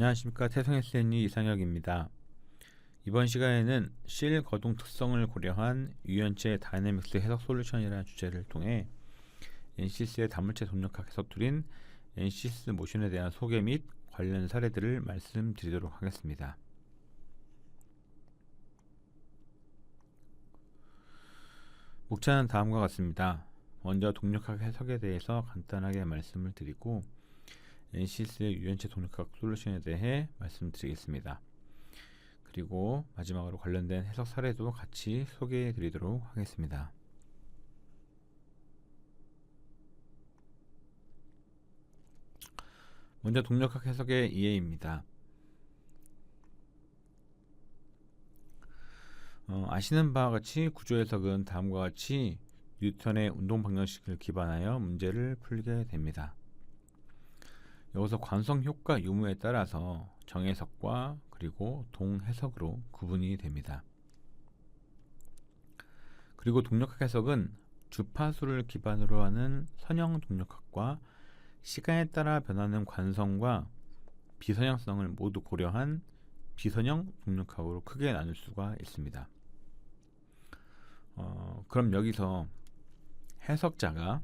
안녕하십니까. 태성SNE 이상혁입니다. 이번 시간에는 실 거동 특성을 고려한 유연체 다이내믹스 해석 솔루션이라는 주제를 통해 NCS의 다물체 동력학 해석 툴인 NCS 모션에 대한 소개 및 관련 사례들을 말씀드리도록 하겠습니다. 목차는 다음과 같습니다. 먼저 동력학 해석에 대해서 간단하게 말씀을 드리고 NCS의 유연체 동력학 솔루션에 대해 말씀드리겠습니다. 그리고 마지막으로 관련된 해석 사례도 같이 소개해 드리도록 하겠습니다. 먼저 동력학 해석의 이해입니다. 아시는 바와 같이 구조 해석은 다음과 같이 뉴턴의 운동 방정식을 기반하여 문제를 풀게 됩니다. 여기서 관성 효과 유무에 따라서 정해석과 그리고 동해석으로 구분이 됩니다. 그리고 동력학 해석은 주파수를 기반으로 하는 선형 동력학과 시간에 따라 변하는 관성과 비선형성을 모두 고려한 비선형 동력학으로 크게 나눌 수가 있습니다. 그럼 여기서 해석자가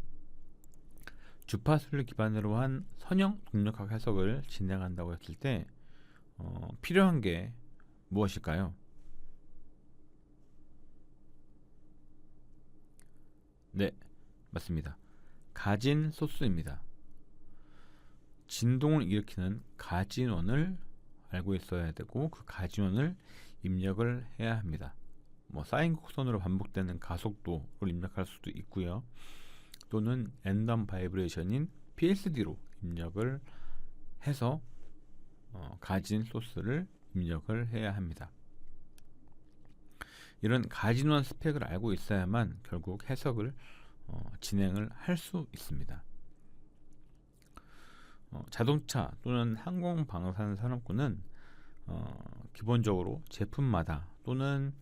주파수를 기반으로 한 선형 동력학 해석을 진행한다고 했을 때 필요한 게 무엇일까요? 네, 맞습니다. 가진 소스입니다. 진동을 일으키는 가진원을 알고 있어야 되고 그 가진원을 입력을 해야 합니다. 사인 곡선으로 반복되는 가속도를 입력할 수도 있고요. 또는 랜덤 바이브레이션인 PSD로 입력을 해서 가진 소스를 입력을 해야 합니다. 이런 가진원 스펙을 알고 있어야만 결국 해석을 진행을 할 수 있습니다. 자동차 또는 항공방산 산업군은 기본적으로 제품마다 또는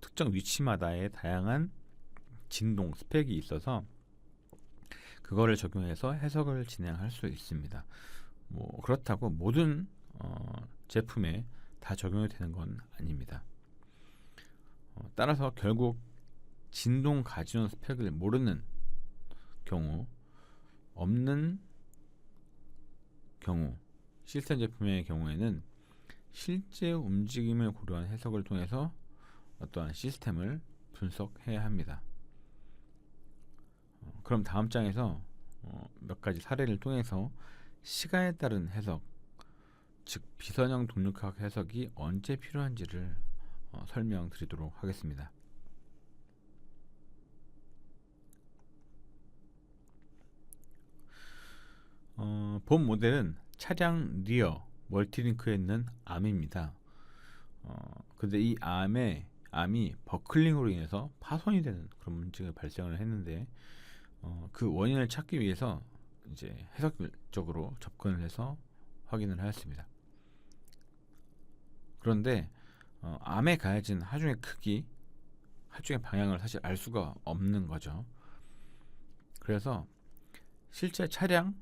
특정 위치마다의 다양한 진동 스펙이 있어서 그거를 적용해서 해석을 진행할 수 있습니다. 그렇다고 모든 제품에 다 적용이 되는 건 아닙니다. 따라서 결국 진동 가진원 스펙을 모르는 경우, 없는 경우, 시스템 제품의 경우에는 실제 움직임을 고려한 해석을 통해서 어떠한 시스템을 분석해야 합니다. 그럼 다음 장에서 몇 가지 사례를 통해서 시간에 따른 해석, 즉 비선형 동력학 해석이 언제 필요한지를 설명드리도록 하겠습니다. 본 모델은 차량 리어 멀티링크에 있는 암입니다. 근데 이 암이 버클링으로 인해서 파손이 되는 그런 문제가 발생을 했는데 그 원인을 찾기 위해서 이제 해석적으로 접근을 해서 확인을 하였습니다. 그런데 암에 가해진 하중의 크기, 하중의 방향을 사실 알 수가 없는 거죠. 그래서 실제 차량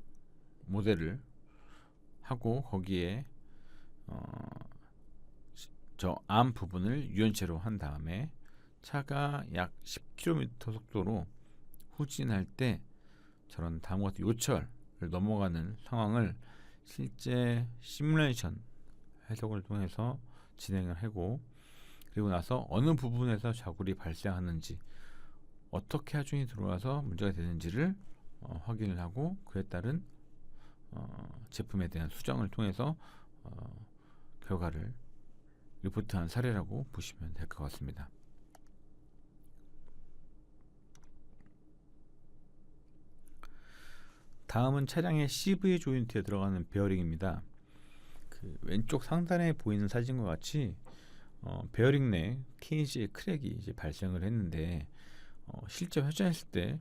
모델을 하고 거기에 저 암 부분을 유연체로 한 다음에 차가 약 10km 속도로 후진할 때 저런 다음과 같은 요철을 넘어가는 상황을 실제 시뮬레이션 해석을 통해서 진행을 하고 그리고 나서 어느 부분에서 자굴이 발생하는지 어떻게 하중이 들어와서 문제가 되는지를 확인을 하고 그에 따른 제품에 대한 수정을 통해서 결과를 리포트한 사례라고 보시면 될 것 같습니다. 다음은 차량의 CV 조인트에 들어가는 베어링입니다. 그 왼쪽 상단에 보이는 사진과 같이 베어링 내 케이지의 크랙이 이제 발생을 했는데 실제 회전했을 때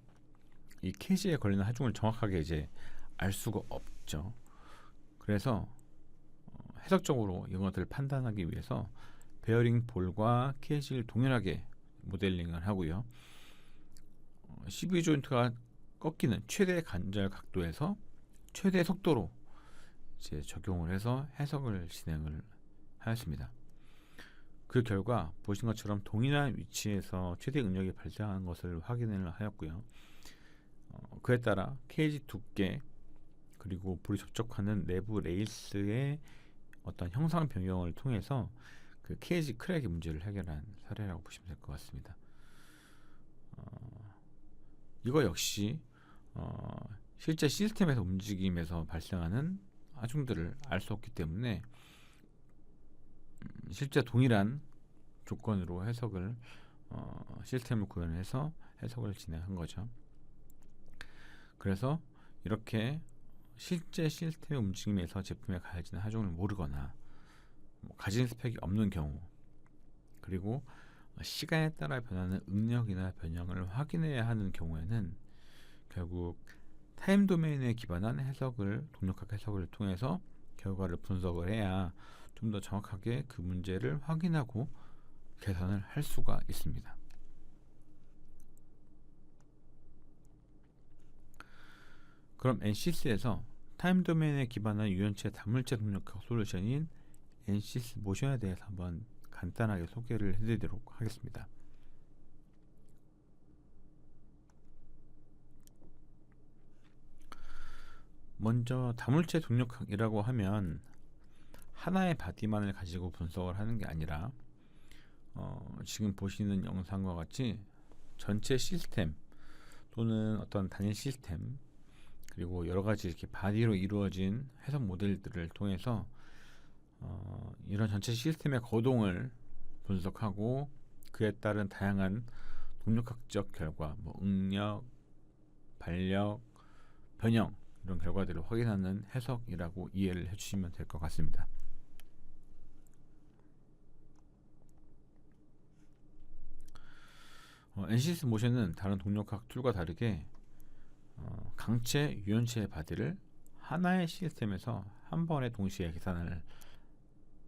이 케이지에 걸리는 하중을 정확하게 이제 알 수가 없죠. 그래서 해석적으로 이런 것들을 판단하기 위해서 베어링 볼과 케이지를 동일하게 모델링을 하고요. CV 조인트가 꺾이는 최대 관절 각도에서 최대 속도로 이제 적용을 해서 해석을 진행을 하였습니다. 그 결과 보신 것처럼 동일한 위치에서 최대 응력이 발생하는 것을 확인을 하였고요. 그에 따라 케이지 두께 그리고 불이 접촉하는 내부 레이스의 어떤 형상 변경을 통해서 그 케이지 크랙의 문제를 해결한 사례라고 보시면 될 것 같습니다. 이거 역시 실제 시스템에서 움직임에서 발생하는 하중들을 알 수 없기 때문에 실제 동일한 조건으로 해석을 시스템을 구현해서 해석을 진행한 거죠. 그래서 이렇게 실제 시스템의 움직임에서 제품에 가해지는 하중을 모르거나 가진 스펙이 없는 경우, 그리고 시간에 따라 변하는 응력이나 변형을 확인해야 하는 경우에는 결국 타임 도메인에 기반한 해석을, 동력학 해석을 통해서 결과를 분석을 해야 좀 더 정확하게 그 문제를 확인하고 계산을 할 수가 있습니다. 그럼 NCS에서 타임 도메인에 기반한 유연체 다물체 동력학 솔루션인 NCS 모션에 대해서 한번 간단하게 소개를 해드리도록 하겠습니다. 먼저 다물체 동력학이라고 하면 하나의 바디만을 가지고 분석을 하는 게 아니라 지금 보시는 영상과 같이 전체 시스템 또는 어떤 단일 시스템, 그리고 여러 가지 이렇게 바디로 이루어진 해석 모델들을 통해서 이런 전체 시스템의 거동을 분석하고 그에 따른 다양한 동력학적 결과, 응력, 반력, 변형, 이런 결과들을 확인하는 해석이라고 이해를 해주시면 될 것 같습니다. NCS 모션은 다른 동력학 툴과 다르게 강체, 유연체의 바디를 하나의 시스템에서 한 번에 동시에 계산을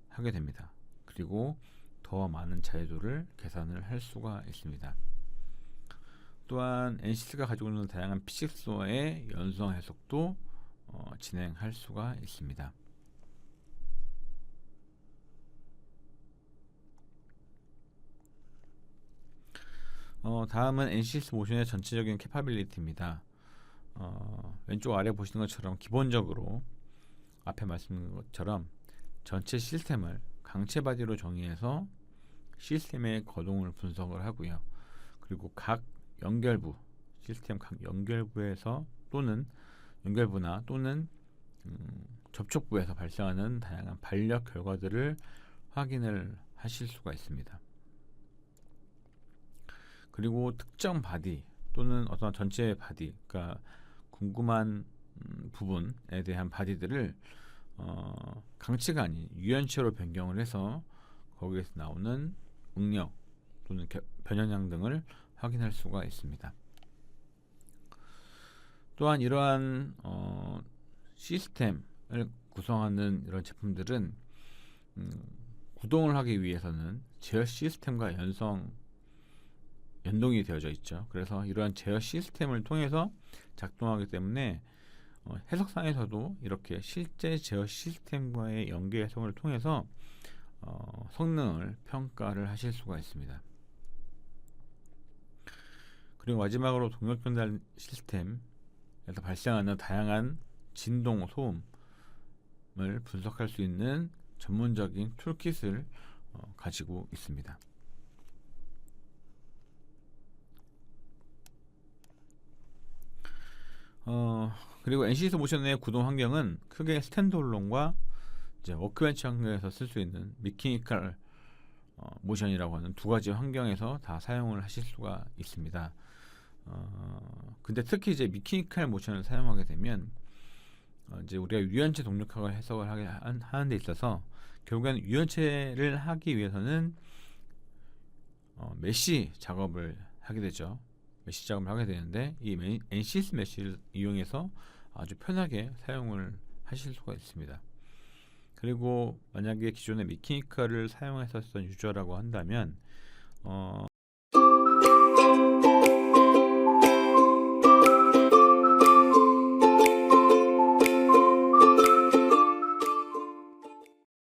하게 됩니다. 그리고 더 많은 자유도를 계산을 할 수가 있습니다. 또한 NCS가 가지고 있는 다양한 피식소의 연성 해석도 진행할 수가 있습니다. 다음은 NCS 모션의 전체적인 캐파빌리티입니다. 왼쪽 아래 보시는 것처럼 기본적으로 앞에 말씀드린 것처럼 전체 시스템을 강체 바디로 정의해서 시스템의 거동을 분석을 하고요. 그리고 각 연결부, 시스템 각 연결부에서 또는 연결부나 또는 접촉부에서 발생하는 다양한 반력 결과들을 확인을 하실 수가 있습니다. 그리고 특정 바디 또는 어떤 전체 바디, 그러니까 궁금한 부분에 대한 바디들을 강체가 아닌 유연체로 변경을 해서 거기에서 나오는 응력 또는 변형량 등을 확인할 수가 있습니다. 또한 이러한 시스템을 구성하는 이런 제품들은 구동을 하기 위해서는 제어 시스템과 연동이 되어져 있죠. 그래서 이러한 제어 시스템을 통해서 작동하기 때문에 해석상에서도 이렇게 실제 제어 시스템과의 연계 해석을 통해서 성능을 평가를 하실 수가 있습니다. 그리고 마지막으로 동력 변달 시스템에서 발생하는 다양한 진동, 소음을 분석할 수 있는 전문적인 툴킷을 가지고 있습니다. 그리고 NCS 모션의 구동 환경은 크게 스탠드얼론과 이제 워크벤치 환경에서 쓸 수 있는 미케니컬 모션이라고 하는 두 가지 환경에서 다 사용을 하실 수가 있습니다. 근데 특히 이제 미케니컬 모션을 사용하게 되면 이제 우리가 유연체 동력학을 해석을 하는 데 있어서 결국에는 유연체를 하기 위해서는 메쉬 작업을 하게 되죠. 메쉬 작업을 하게 되는데 이 NCS 메쉬를 이용해서 아주 편하게 사용을 하실 수가 있습니다. 그리고 만약에 기존의 미케니컬을 사용했었던 유저라고 한다면